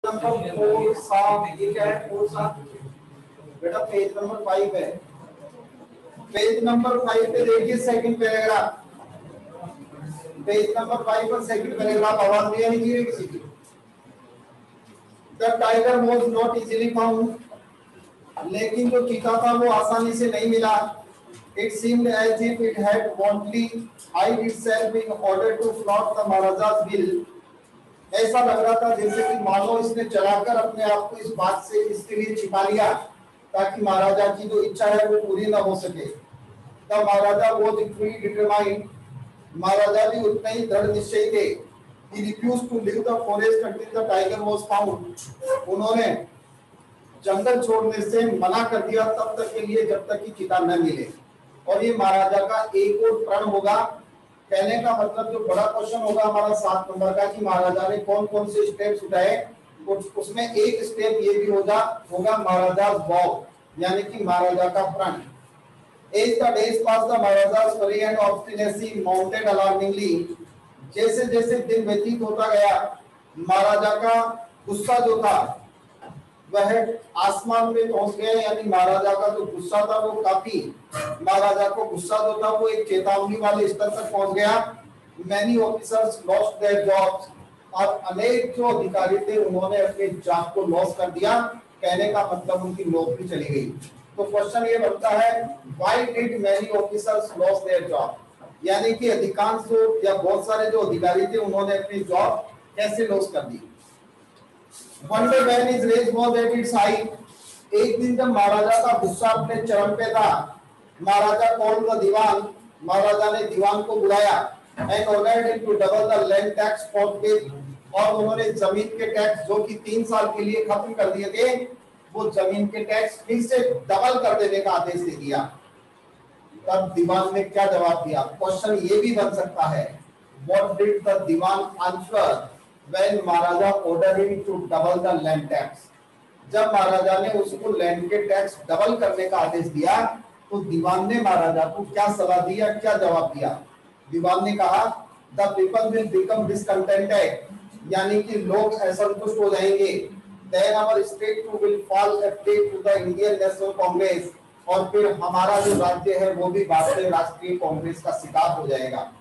Number 4 7 ये क्या है 4 7 बेटा पेज नंबर 5 है। पेज नंबर 5 पे देखिए सेकंड पैराग्राफ। पेज नंबर 5 पर सेकंड पैराग्राफ आवाज नहीं आनी चाहिए किसी की। The tiger was not easily found, लेकिन जो चीता था वो आसानी से नहीं मिला। It seemed as if it had wantonly hid itself in order to flout the Maharaja's will. ऐसा लग रहा था जैसे कि मानो इसने चलाकर अपने आप को इस बात से इसके लिए छिपा लिया ताकि महाराजा की जो इच्छा है वो पूरी ना हो सके। तब महाराजा was equally determined, महाराजा भी उतने ही दृढ़ निश्चयी थे। He refused to leave the forest until the tiger was found. उन्होंने जंगल छोड़ने से मना कर दिया तब तक के लिए जब तक कि चीता न मिले। और ये महाराजा का एक और प्रण होगा। कहने का मतलब जो बड़ा क्वेश्चन होगा हमारा 7 नंबर का कि महाराजा ने कौन कौन से स्टेप्स उठाए, उसमें एक स्टेप ये भी होगा महाराजा वॉव, यानी कि महाराजा का प्रण। As the days passed, the Maharaja's fury and obstinacy mounted alarmingly. जैसे जैसे दिन व्यतीत होता गया महाराजा का गुस्सा जो था वह आसमान में पहुंच गया, यानी महाराजा का जो गुस्सा था वो काफी, महाराजा को गुस्सा जो था वो एक चेतावनी वाले स्तर तक पहुंच गया। Many officers lost their jobs, और अनेक जो अधिकारी थे उन्होंने अपने जॉब को लॉस कर दिया। कहने का मतलब उनकी नौकरी चली गई। तो क्वेश्चन ये बनता है why did many officers lost their job, यानी कि अधिकांश या बहुत सारे जो अधिकारी थे उन्होंने अपनी जॉब कैसे लॉस कर दी। One day when his rage was at its height, एक दिन जब महाराजा का गुस्सा अपने चरम पे था, महाराजा called the दीवान, महाराजा ने दीवान को बुलाया and ordered him to double the land tax forthwith, और उन्होंने जमीन के टैक्स जो कि 3 साल के लिए खत्म कर दिए थे वो जमीन के टैक्स फिर से डबल कर देने का आदेश दे दिया। तब दीवान ने क्या जवाब दिया? क्वेश्चन ये भी बन सकता है What did the Diwan answer when Maharaja ordered him to double the land tax? जब महाराजा ने उसको लैंड के टैक्स डबल करने का आदेश दिया तो दीवान ने महाराजा को क्या सलाह दिया, क्या जवाब दिया? दीवान ने कहा the people will become discontented, यानी कि लोग असंतुष्ट हो जाएंगे। Then our state too will fall a prey to the Indian National Congress, और फिर हमारा जो राज्य है वो भी भारतीय राष्ट्रीय कांग्रेस का शिकार हो जाएगा।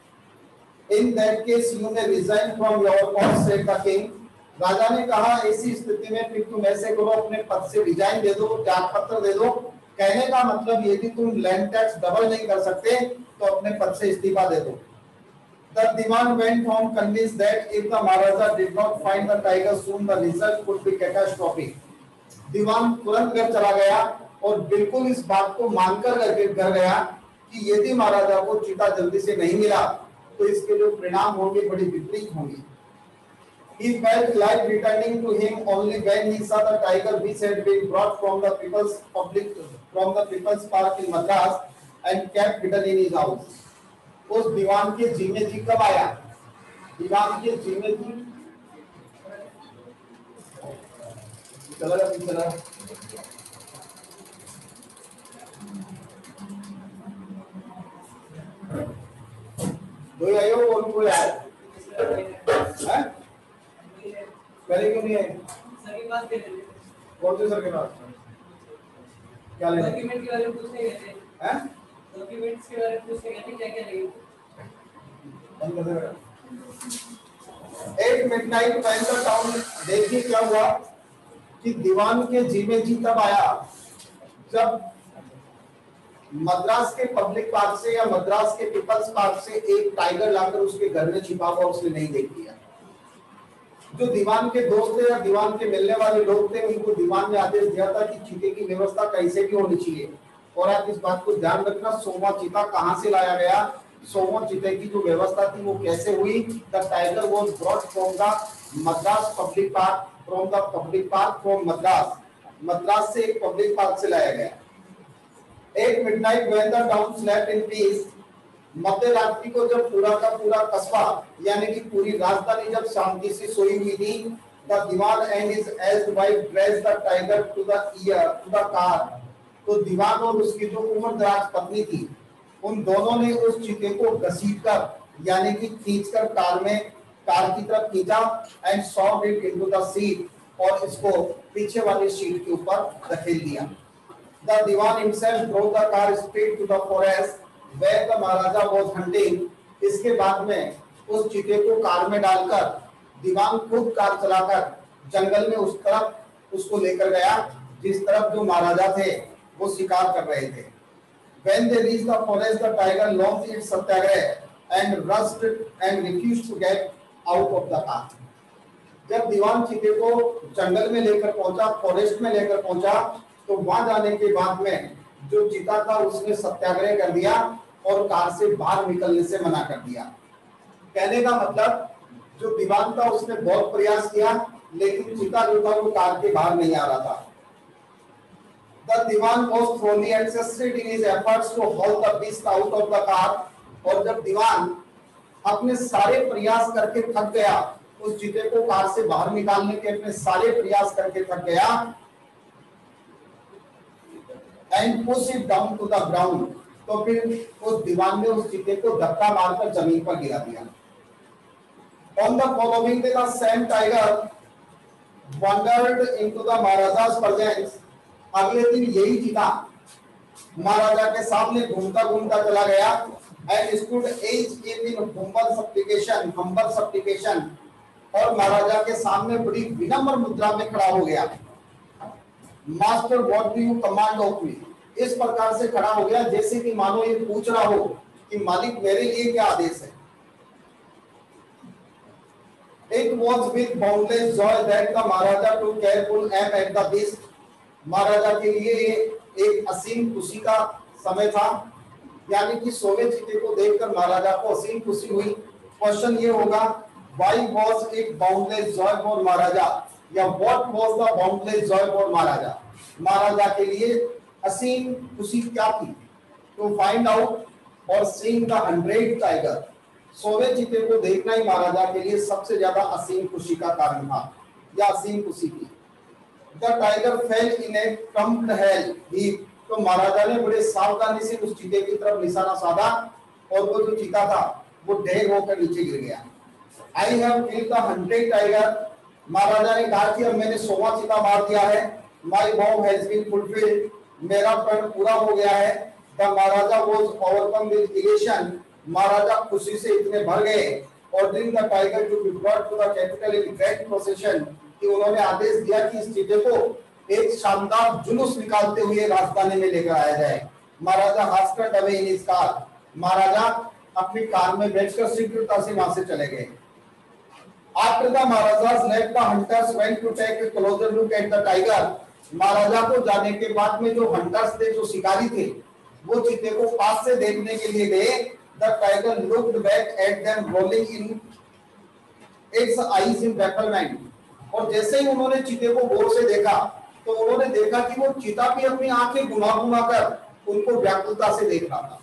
In that case you may resign from your post said the king, राजा ने कहा ऐसी स्थिति में फिर तुम ऐसे करो अपने पद से रिजाइन दे दो, त्याग पत्र दे दो। कहने का मतलब यदि तुम लैंड टैक्स डबल नहीं कर सकते तो अपने पद से इस्तीफा दे दो। The Diwan went home convinced that if the Maharaja did not find the tiger soon, the result would be catastrophic. दीवान तुरंत घर चला गया और बिल्कुल इस बात को मानकर घर गया कि यदि महाराजा को चीता जल्दी से नहीं मिला तो इसके जो परिणाम होंगे बड़ी विपरीत होंगे। He felt like returning to him only when he saw the tiger which had been brought from the people's park in Madras and kept hidden in his house. उस दीवान के जी में जी कब आया? दीवान के जी में जी चला दो आयो कौन को यार हैं? पहले क्यों नहीं आए? सर के पास दे दे। कौन से सर के पास? क्या लेना? डॉक्यूमेंट के बारे में पूछने गए थे। हैं? डॉक्यूमेंट्स के बारे में पूछने गए थे, क्या-क्या लगेगा? बंद कर दे। 8 मिडनाइट व्हेन द टाउन, देखिए क्या हुआ कि दीवान के जी में जी तब आया जब मद्रास के पब्लिक पार्क से या मद्रास के पीपल्स पार्क से एक टाइगर लाकर उसके घर में छिपा हुआ उसने नहीं देख लिया। जो दीवान के दोस्त थे या दीवान के मिलने वाले लोग थे उनको दीवान ने आदेश दिया था कि चीते की व्यवस्था कैसे भी होनी चाहिए। और आप इस बात को ध्यान रखना, 100वां चीता कहां से लाया गया, 100वां चीते की जो व्यवस्था थी वो कैसे हुई। The tiger was brought from the Madras public park, from the public park from Madras, Madras से एक पब्लिक पार्क से लाया गया। 8 midnight when the town slept in peace, मध्य रात्रि को जब पूरा का पूरा कस्बा यानी कि पूरी राजधानी जब शांति से सोई हुई थी, the dewan and his aged wife dressed the tiger to the car, तो दीवान और उसकी जो उम्रदराज पत्नी थी उन दोनों ने उस चीते को घसीटकर यानी कि खींचकर कार की तरफ खींचा and shot it into the seat, और इसको पीछे वाली शीट के ऊपर धकेल दिया। The dewan himself drove the car straight to the forest where the maharaja was hunting. इसके बाद में उस चीते को कार में डालकर दीवान खुद कार चलाकर जंगल में उस तरफ उसको लेकर गया जिस तरफ जो महाराजा थे वो शिकार कर रहे थे। When they reached the forest, the tiger launched its satyagraha and rushed and refused to get out of the car. जब दीवान चीते को जंगल में लेकर पहुंचा, फॉरेस्ट में लेकर पहुंचा, तो वहां जाने के बाद में जो चीता था उसने सत्याग्रह कर दिया और कार से बाहर निकलने से मना कर दिया। कहने का मतलब जो दीवान था उसने बहुत प्रयास किया लेकिन चीता जो था वो कार के बाहर नहीं आ रहा था। The Diwan was thoroughly exhausted in his efforts to haul the beast out of the car। और जब दीवान अपने सारे प्रयास करके थक गया, उस चीते को कार से बाहर निकालने के अपने सारे प्रयास करके थक गया, and push it down to the ground, तो फिर उस दीवान ने उस चीते को धक्का मारकर जमीन पर गिरा दिया। On the following day, the same tiger wandered into the Maharaja's presence। अगले दिन यही चीता महाराजा के सामने घूमता घूमता चला गया and stood as if in humble supplication और महाराजा के सामने बड़ी विनम्र मुद्रा में खड़ा हो गया। Master what do you command of me, इस प्रकार से खड़ा हो गया जैसे कि मानो ये पूछ रहा हो कि मालिक मेरे लिए क्या आदेश है। It was with boundless joy that the Maharaja took careful aim at the beast। महाराजा के लिए एक असीम खुशी का समय था, यानी कि सोवे चीते को देखकर महाराजा को असीम खुशी हुई। क्वेश्चन ये होगा why was it boundless joy for महाराजा, या what was the boundless joy for महाराजा, महाराजा के लिए असीम खुशी क्या थी। तो फाइंड आउट और सीइंग द 100 टाइगर, सोवे चीते को देखना ही महाराजा के लिए सबसे ज्यादा असीम खुशी का कारण था या असीम खुशी थी। The tiger fell in a trumped heap, तो महाराजा ने बड़े सावधानी से उस चीते की तरफ निशाना साधा और वो जो चीता था वो ढेर होकर नीचे गिर गया। I have killed the 100 tiger, महाराजा ने कहा कि अब मैंने 100वां चीता मार दिया है। My vow has been fulfilled, मेरा प्रण पूरा हो गया है। The Maharaja was overcome with elation, महाराजा खुशी से इतने भर गए। Ordering the tiger to be brought to the capital in great procession, कि उन्होंने आदेश दिया कि इस चीते को एक शानदार जुलूस निकालते हुए राजधानी में लेकर आया जाए। महाराजा हंसकर डबे इन इस कार, महाराजा अपनी कार में बैठकर शीघ्रता से वहां से चले गए। After the Maharajas left, the hunters went to take a closer look at the tiger। महाराजा को जाने के बाद में जो हंटर्स थे, जो शिकारी थे, वो चीते को पास से देखने के लिए गए। The tiger looked back at them, rolling in its eyes in bafflement। और जैसे ही उन्होंने चीते को गौर से देखा तो उन्होंने देखा कि वो चीता भी अपनी आंखें घुमा घुमा कर उनको व्याकुलता से देख रहा था।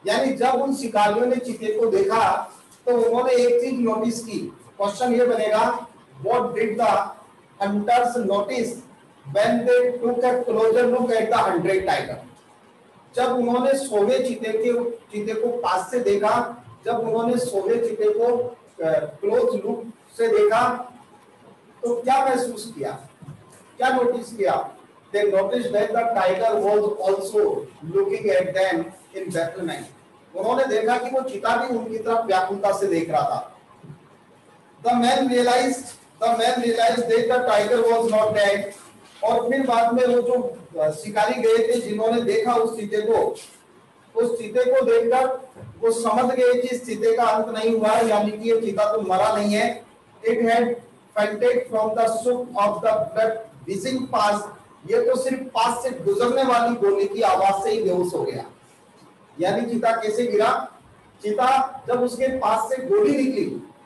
यानी जब उन शिकारियों ने चीते को देखा तो उन्होंने एक चीज नोटिस की। क्वेश्चन ये बनेगा what did the hunters notice when they took a closure look at the 100 tiger. जब उन्होंने सोवे चीते को पास से देखा, जब उन्होंने सोवे चीते को क्लोज लुक से देखा तो क्या महसूस किया, क्या नोटिस किया। They noticed that the tiger was also looking at them in bafflement। उन्होंने देखा कि वो चीता भी उनकी तरफ व्याकुलता से देख रहा था। The man realized that the tiger was not dead। और फिर बाद में वो जो शिकारी गए थे जिन्होंने देखा उस चीते को देखकर वो समझ गए कि इस चीते का अंत नहीं हुआ, यानी कि ये चीता तो मरा नहीं है। It had fainted from the shock of the blood whizzing past। ये तो सिर्फ पास से गुजरने वाली गोली की आवाज से ही बेहोश हो गया। यानी चीता कैसे गिरा, चीता जब उसके पास से गोली निकली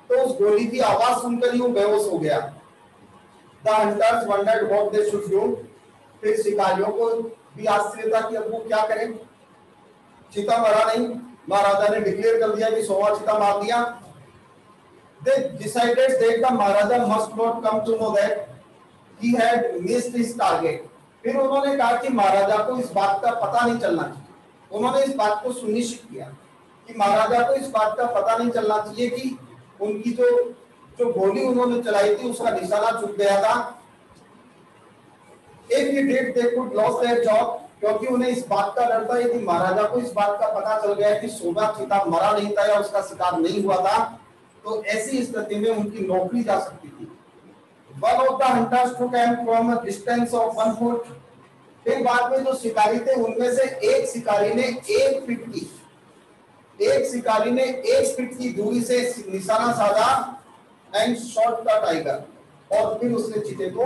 तो उस गोली की आवाज सुनकर ही वो बेहोश हो गया। The hunters wondered what they should do। फिर शिकारियों को भी आश्चर्य था कि अब वो क्या करें। चीता मरा नहीं, महाराजा ने डिक्लेयर कर दिया कि 100वां चीता मार दिया। They decided that the Maharaja must not come to know that he had missed his target। फिर उन्होंने कहा कि महाराजा को इस बात का पता नहीं चलना चाहिए। उन्होंने इस बात को सुनिश्चित किया कि महाराजा को इस बात का पता नहीं चलना चाहिए कि उनकी जो गोली उन्होंने चलाई थी उसका निशाना चूक गया था If he did, they could lose their job, क्योंकि उन्हें इस बात का डर था, यदि महाराजा को इस बात का पता चल गया कि शोभा चीता मरा नहीं था या उसका शिकार नहीं हुआ था, तो ऐसी स्थिति में उनकी नौकरी जा सकती थी। One of the hunters took aim from a distance of 1 foot. फिर बाद में जो शिकारी थे उनमें से एक शिकारी ने 1 फीट की दूरी से निशाना साधा एंड शॉट द टाइगर, और फिर उसने चीते को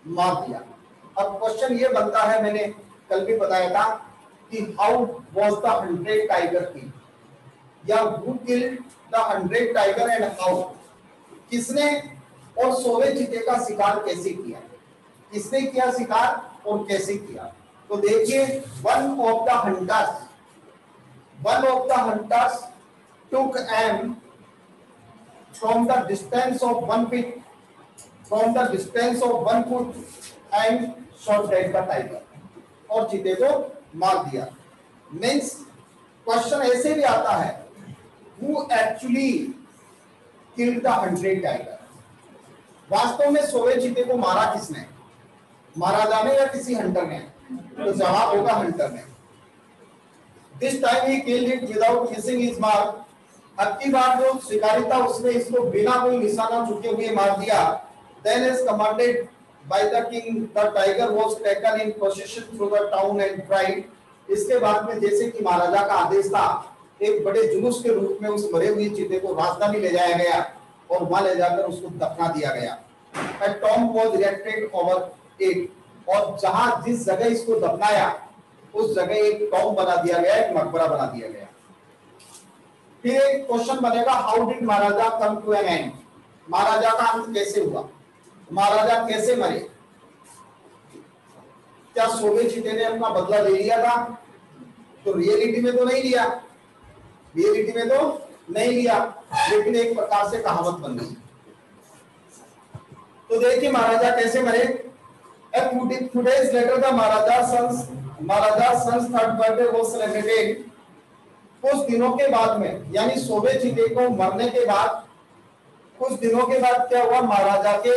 मार दिया। अब क्वेश्चन ये बनता है, मैंने कल भी बताया था कि how was the 100 tiger killed, या who killed the 100 tiger and how, किसने और 100 चीते का शिकार कैसे किया, किसने किया शिकार और कैसे किया। तो देखिए, one of the hunters took aim from the distance of 1 foot and shot dead the tiger, और चीते को मार दिया। मीन्स क्वेश्चन ऐसे भी आता है, who actually killed the 100 tiger, वास्तव में 100 चीते को मारा किसने, महाराजा ने या किसी हंटर ने? तो जवाब होगा हंटर ने। This time he killed it without missing his mark. अब की बार जो शिकारी था उसने इसको बिना कोई निशाना चुके हुए मार दिया। Then as commanded by the king, the tiger was taken in possession through the town and tried. इसके बाद में जैसे कि महाराजा का आदेश था, एक बड़े जुलूस के रूप में उस मरे हुए चीते को राजधानी ले जाया गया और वहां ले जाकर उसको दफना दिया गया। A tomb was erected over it, और जहां जिस जगह इसको दफनाया उस जगह एक टॉम्ब बना दिया गया, एक मकबरा बना दिया गया। फिर एक क्वेश्चन बनेगा, how did maharaja come to an end, महाराजा का अंत कैसे हुआ, महाराजा कैसे मरे? क्या 100 चीते ने अपना बदला ले लिया था? तो रियलिटी में तो नहीं लिया, लेकिन एक प्रकार से कहावत बन गई। तो देखिए महाराजा कैसे मरे। Few days later the Maharaja's son's third birthday was celebrated. कुछ दिनों के बाद में, यानी 100 चीते को मरने के बाद कुछ दिनों के बाद क्या हुआ, महाराजा के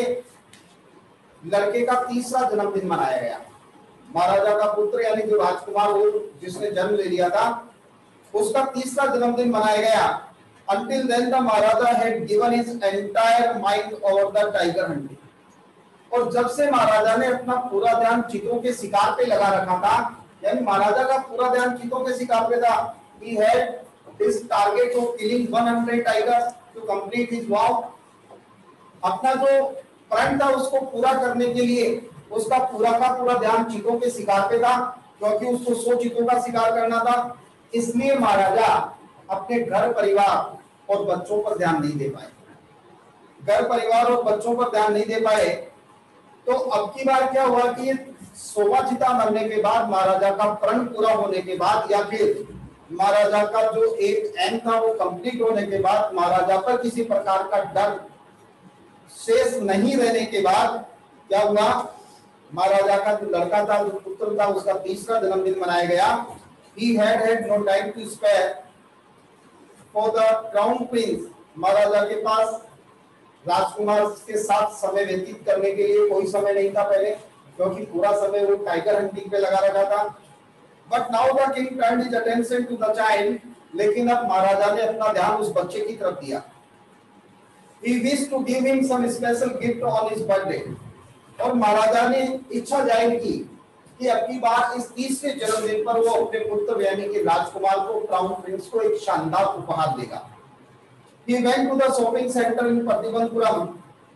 लड़के का तीसरा जन्मदिन मनाया गया। महाराजा का पुत्र यानी जो राजकुमार हो जिसने जन्म ले लिया था, उसका तीसरा जन्मदिन मनाया गया। Until then the Maharaja had given his entire mind over the tiger hunting. और जब से महाराजा ने अपना पूरा ध्यान चीतों के शिकार पे लगा रखा था, यानी महाराजा का पूरा ध्यान चीतों के शिकार पे था। He had his target of killing 100 tigers to complete his vow. अपना जो प्रण था उसको पूरा करने के लिए उसका पूरा का पूरा ध्यान चीतों के शिकार पे था, क्योंकि उसको 100 चीतों का शिकार करना था। इसलिए महाराजा अपने घर परिवार और बच्चों पर ध्यान नहीं दे पाए। तो अब की बार क्या हुआ कि 100वां चीता मरने के बाद, महाराजा का प्रण पूरा होने के बाद, या फिर महाराजा का जो एक एम था वो कंप्लीट होने के बाद, महाराजा पर किसी प्रकार का डर शेष नहीं रहने के बाद क्या हुआ, महाराजा का जो लड़का था, जो पुत्र था, उसका तीसरा जन्मदिन मनाया गया। He had no time to spare for the crown prince. महाराजा के पास राजकुमार के साथ समय व्यतीत करने के लिए कोई समय नहीं था पहले, क्योंकि पूरा समय वो टाइगर हंटिंग पे लगा रखा था। But now the king turned his attention to the child, लेकिन अब महाराजा ने अपना ध्यान उस बच्चे की तरफ दिया। He wished to give him some special gift on his birthday. और महाराजा ने इच्छा जाहिर की कि अब की बार इस तीसरे जन्मदिन पर वो अपने पुत्र यानी कि राजकुमार को, क्राउन प्रिंस को एक शानदार उपहार देगा। He went to the shopping center in Pratibandapuram.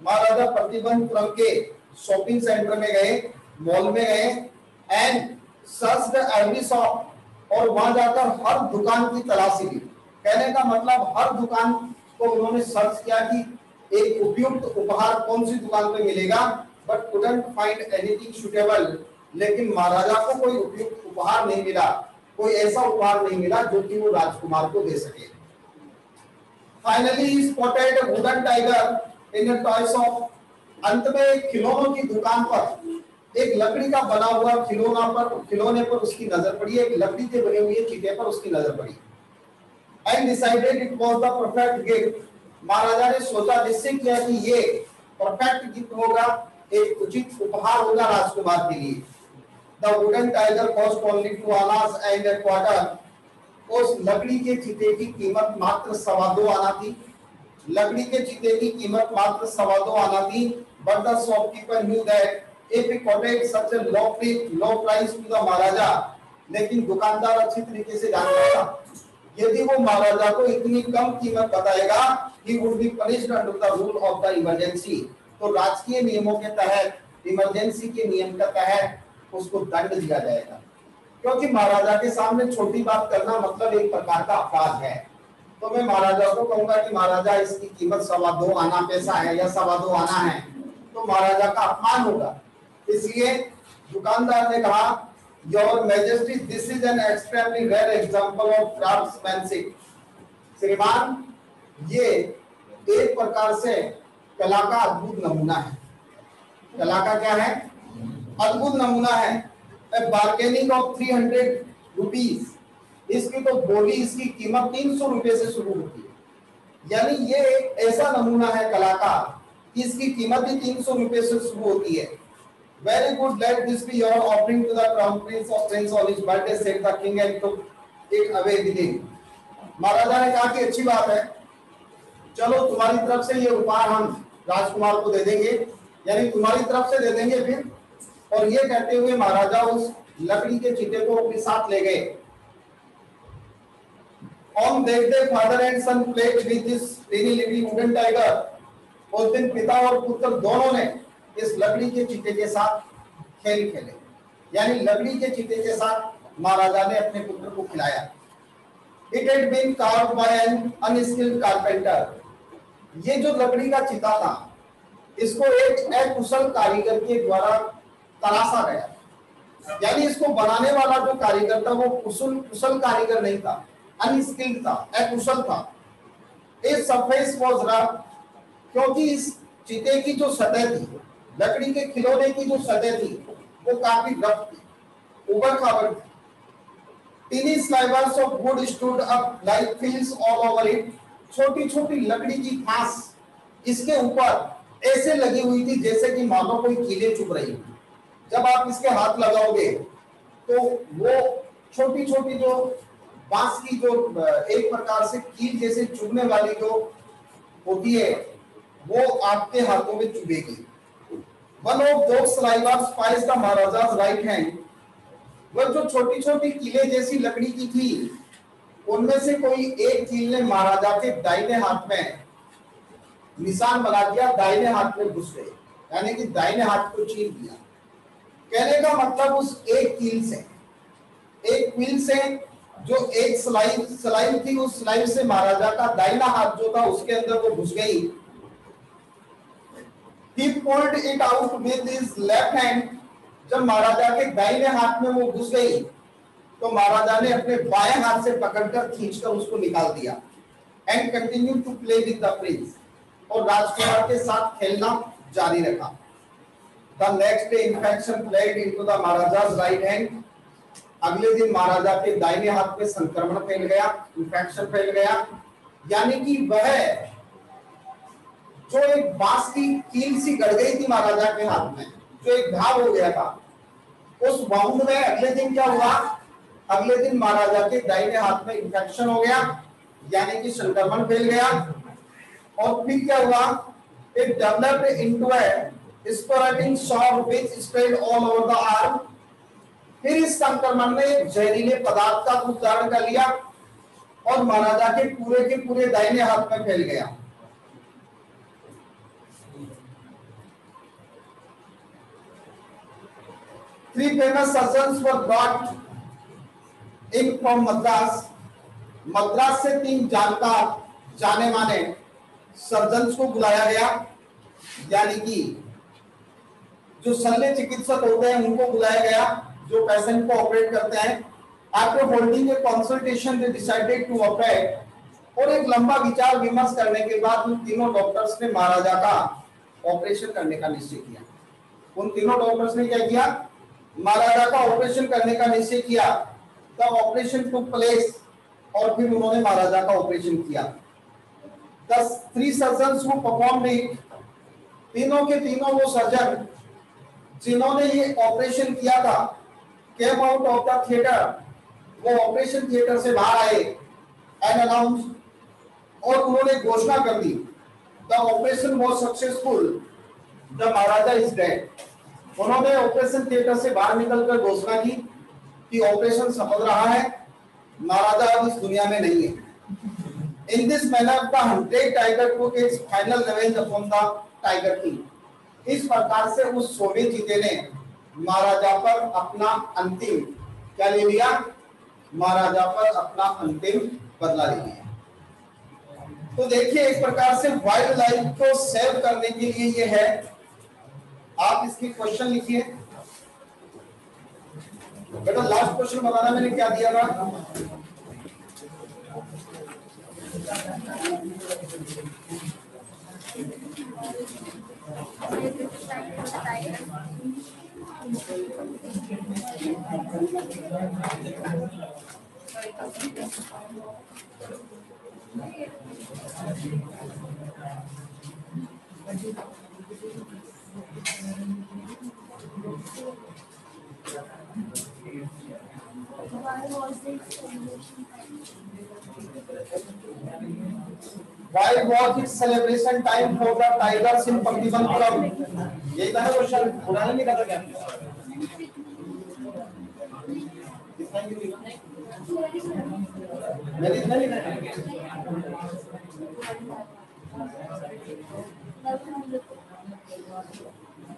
महाराजा प्रतिबंधपुरम के शॉपिंग सेंटर में गए, मॉल में गए, एंड सर्च्ड एवरी शॉप, और वहां जाकर हर दुकान की तलाशी ली। कहने का मतलब हर दुकान को उन्होंने सर्च किया कि एक उपयुक्त उपहार कौन सी दुकान पे मिलेगा, but couldn't find anything suitable. लेकिन महाराजा को कोई उपयुक्त उपहार नहीं मिला, कोई ऐसा उपहार नहीं मिला जो कि वो राजकुमार को दे सके। Finally he spotted a wooden tiger in a toy shop. अंत में एक खिलौनों की दुकान पर एक लकड़ी का बना हुआ खिलौने पर उसकी नजर पड़ी, एक लकड़ी से बने हुए चीते पर उसकी नजर पड़ी। And decided it was the perfect gift. महाराजा ने सोचा, निश्चय किया कि ये परफेक्ट गिफ्ट होगा, एक उचित उपहार होगा राजकुमार के लिए। The wooden tiger cost only 2 annas and a quarter. उस लकड़ी के चीते की कीमत मात्र 2.25 आना थी। लकड़ी के चीते की कीमत मात्र 2.25 आना थी। But the shopkeeper knew that if he quoted such a low price to the महाराजा, लेकिन दुकानदार अच्छी तरीके से जानता था यदि वो महाराजा को इतनी कम कीमत बताएगा he would be punished under the rule of the emergency। तो राजकीय नियमों के तहत, इमरजेंसी के नियम के तहत उसको दंड दिया जाएगा, क्योंकि महाराजा के सामने छोटी बात करना मतलब एक प्रकार का अपराध है। तो मैं महाराजा को कहूंगा कि महाराजा इसकी कीमत 2.25 आना पैसा है या 2.25 आना है, तो महाराजा का अपमान होगा। इसलिए दुकानदार ने कहा, your majesty this is an extremely rare example of craftsmanship. श्रीमान, ये एक प्रकार से कला का अद्भुत नमूना है। कला का क्या है? अद्भुत नमूना है। बार्गेनिंग ऑफ 300 रुपीज, इसकी तो बोली, इसकी कीमत 300 रुपए से शुरू होती है। यानी ये एक ऐसा नमूना है कला का कि इसकी कीमत ही 300 रुपए से शुरू होती है। Very good, let this be your offering to the crown prince of prince on his birthday, said the king and took it away with him. महाराजा ने कहा कि अच्छी बात है, चलो तुम्हारी तरफ से ये उपहार हम राजकुमार को दे देंगे, यानी तुम्हारी तरफ से दे देंगे फिर। और ये कहते हुए महाराजा उस लकड़ी के चीते को अपने साथ ले गए। On that day, father and son played with this teeny little wooden tiger। उस दिन पिता और पुत्र दोनों ने इस लकड़ी के चीते के साथ खेल खेले, यानी लकड़ी के चीते के साथ महाराजा ने अपने पुत्र को खिलाया। It had been carved by an unskilled carpenter। ये जो लकड़ी का चिता था, इसको एक अकुशल कारीगर के द्वारा तराशा गया, यानी इसको बनाने वाला जो कारीगर था वो कुशल कारीगर नहीं था, अनस्किल्ड था, अकुशल था। इस सरफेस वाज रफ, क्योंकि इस चिते की जो सतह थी, लकड़ी के खिलौने की जो सतह थी, वो काफी रफ थी, ऊबड़ खाबड़ थी। Tiny slivers of wood stood up like fills all over it. छोटी छोटी लकड़ी की फांस इसके ऊपर ऐसे लगी हुई थी जैसे कि मानो कोई कीले चुभ रही थी। जब आप इसके हाथ लगाओगे तो वो छोटी छोटी जो बांस की जो एक प्रकार से कील जैसे चुभने वाली जो होती है, वो आपके हाथों में चुभेगी। One of those slivers spikes the maharaja's right hand. वह जो छोटी छोटी कीले जैसी लकड़ी की थी, उनमें से कोई एक कील ने महाराजा के दाहिने हाथ में निशान बना दिया, दाहिने हाथ में घुस गए, यानी कि दाहिने हाथ को चीर दिया। कहने का मतलब उस एक कील से जो एक स्लाइव थी, उस स्लाइव से महाराजा का दाहिना हाथ जो था उसके अंदर वो घुस गई। He pulled it out with his left hand। जब महाराजा के दाहिने हाथ में वो घुस गई तो महाराजा ने अपने बाएं हाथ से पकड़कर खींचकर उसको निकाल दिया। And continued to play with the prince। और राजकुमार के साथ खेलना जारी रखा। The next day infection played into the Maharaja's right hand। अगले दिन महाराजा के दाहिने हाथ में संक्रमण फैल गया, इंफेक्शन फैल गया, यानी कि वह जो एक बांस की कील सी गड़ गई थी महाराजा के हाथ में, जो एक घाव हो गया था, उस वाउंड में अगले दिन क्या हुआ? अगले दिन महाराजा के दाहिने हाथ में इंफेक्शन हो गया, यानी कि संक्रमण फैल गया। और फिर क्या हुआ? It developed into a sporadic sore which spread all over the arm। फिर इस संक्रमण ने जहरीले पदार्थ का रूप धारण कर लिया और महाराजा के पूरे दाहिने हाथ में फैल गया। Three famous surgeons were brought in from Madras। Madras से 3 जानकार जाने माने सर्जन्स को बुलाया गया, यानी कि जो शल्य चिकित्सक होते हैं उनको बुलाया गया, जो पेशेंट को ऑपरेट करते हैं। After holding a consultation they decided to operate. और एक लंबा विचार विमर्श करने के बाद उन तीनों डॉक्टर्स ने महाराजा का ऑपरेशन करने का निश्चय किया। उन तीनों डॉक्टर्स ने क्या किया? महाराजा का ऑपरेशन करने का निश्चय किया। तब ऑपरेशन टुक प्लेस और फिर उन्होंने महाराजा का ऑपरेशन किया। 3 सर्जन्स हु परफॉर्म्ड इट। तीनों के तीनों वो सर्जन जिन्होंने ये ऑपरेशन किया था, came out of the theatre, वो ऑपरेशन थिएटर से बाहर आए एंड अनाउंस, और उन्होंने घोषणा कर दी, the operation was successful, the maharaja is dead. उन्होंने ऑपरेशन थिएटर से बाहर निकलकर घोषणा की कि ऑपरेशन सफल रहा है, महाराजा अब इस दुनिया में नहीं है। In this manner the hunted tiger took its final revenge upon the tiger king. इस प्रकार से उस सोने चीते ने महाराजा पर अपना अंतिम क्या ले लिया, महाराजा पर अपना अंतिम बदला ले लिया। तो देखिए एक प्रकार से वाइल्ड लाइफ को सेव करने के लिए ये है। आप इसकी क्वेश्चन लिखिए बेटा। लास्ट क्वेश्चन बताना मैंने क्या दिया था। Why was it celebration time for the tigers in Patibanpuram? यही था ना क्वेश्चन, उन्होंने नहीं कहा क्या? मैंने इतना लिखा है।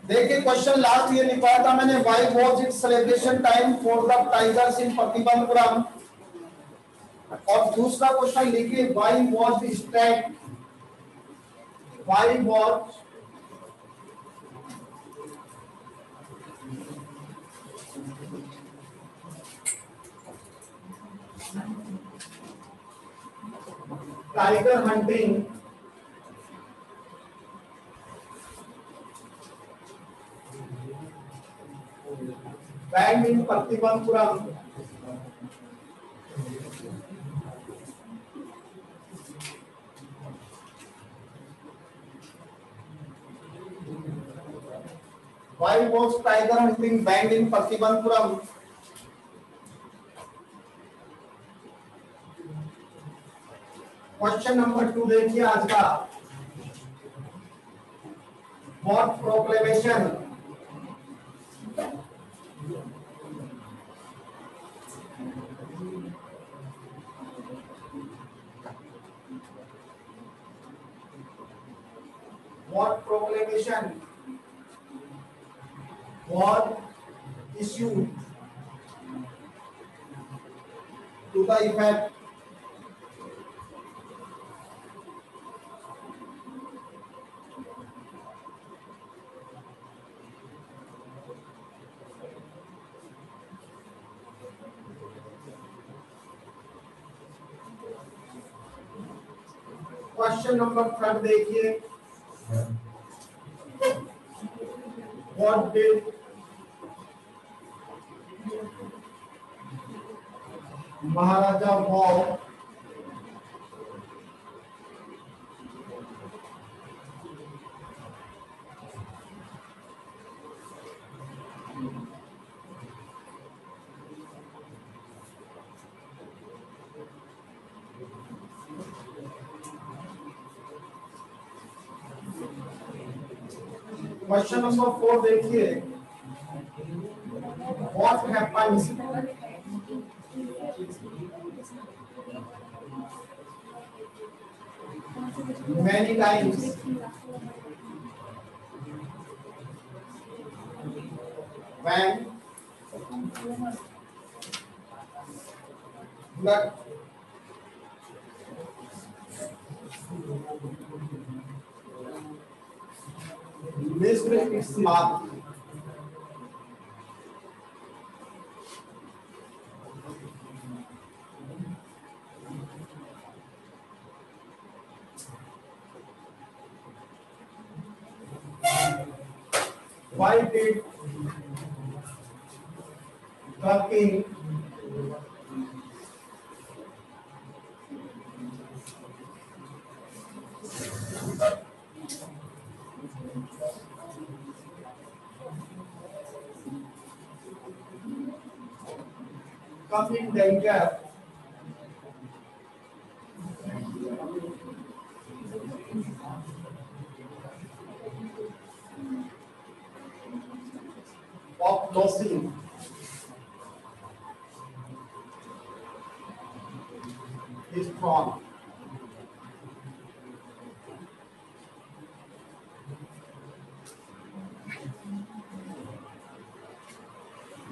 देखिए क्वेश्चन लास्ट ये लिखवाया था मैंने, why was it celebration time for the tigers in Patibanpuram? और दूसरा क्वेश्चन लिखिए, why was the strike, why was tiger hunting banned in Patibanpuram? Why was tiger hunting banned in Patibanpuram? Question number 2 देखिए आज का, What proclamation was issued to the effect question number 3 देखिए, What did Maharaja vow question number 4 देखिए, What happens many times when the missed its mark? Why did the king come in danger of losing his throne.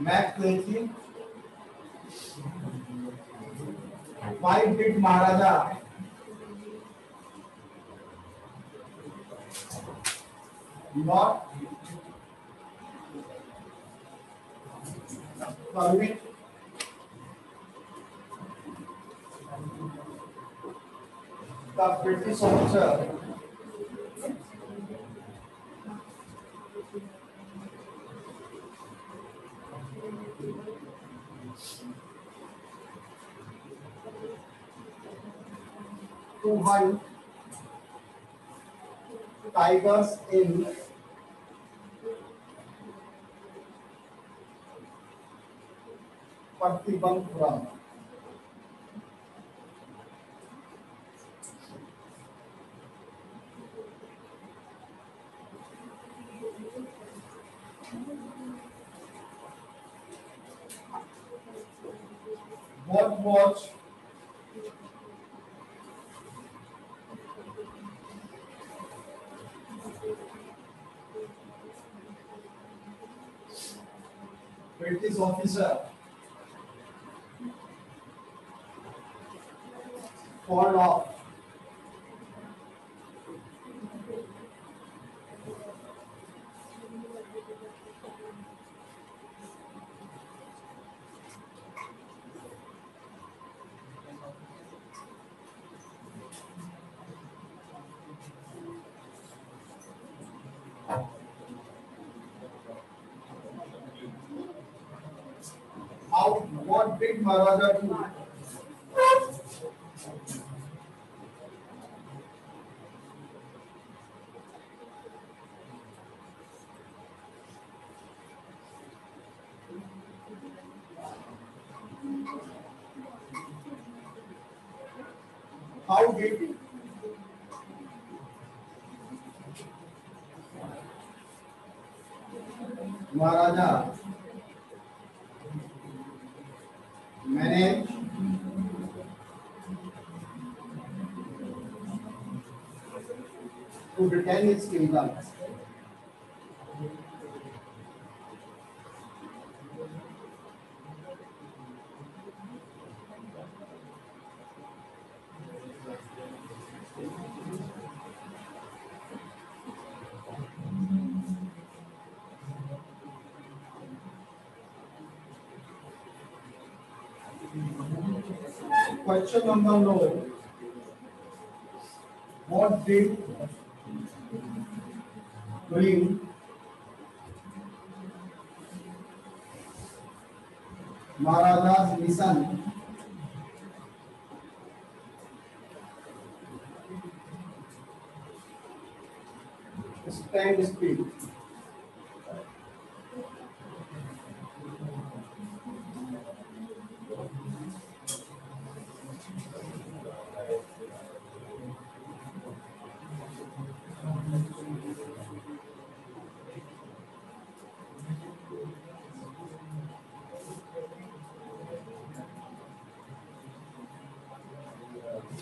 Mac 20. Why did Maharaja not permit the British officer to hunt tigers in Pattibanpuram? What was British officer called off how what did Maharaja do? How did Maharaja manage to retain his kingdom? Question number no. What did bring Maharaja's mission stand speed?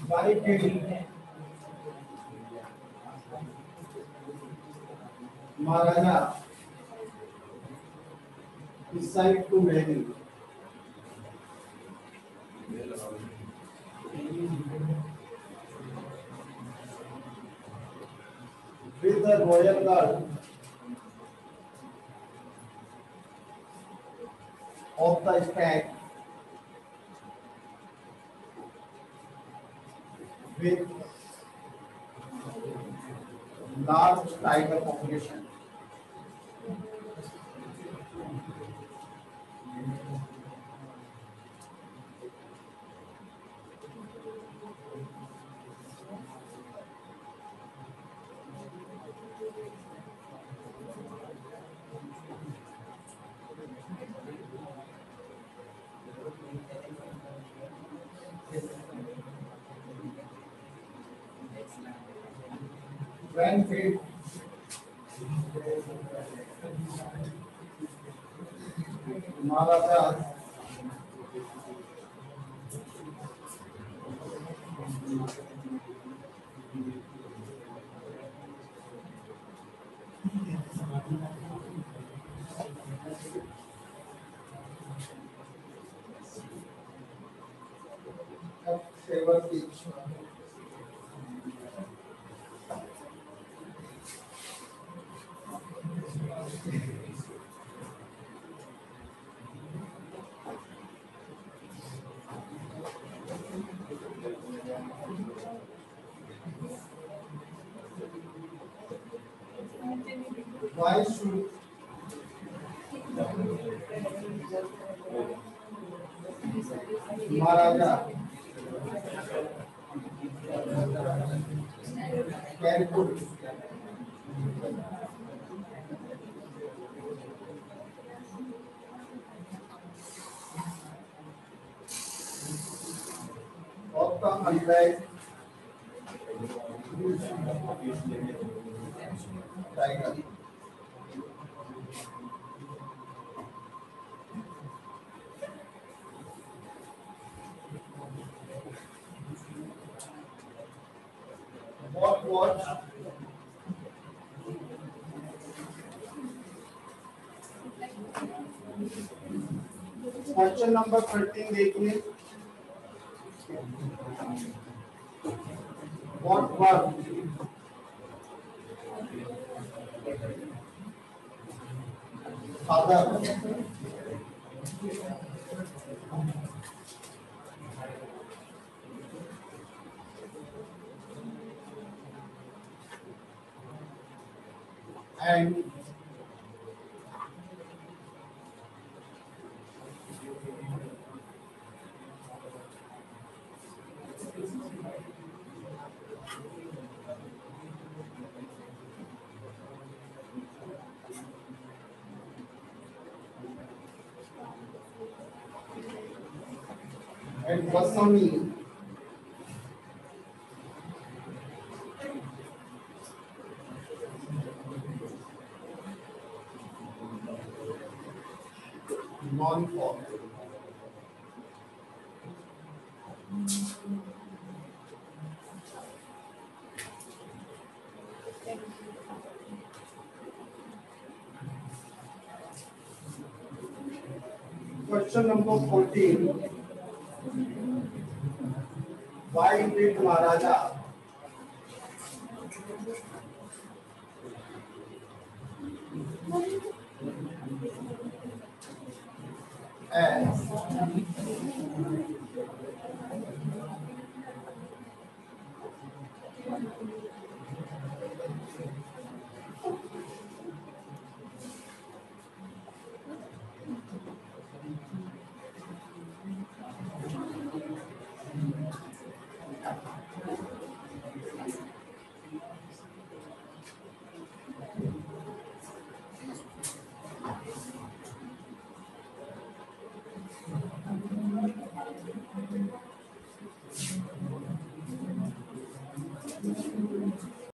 Why did Maharaja decide to marry with the royal girl of the state with large tiger population? When fate Maharaja have favored each. Why should Maharaja careful of the unlike tiger? What was question number 13 देखिए. What was father and Vasami non-for. Question number 14. Why did Maharaja as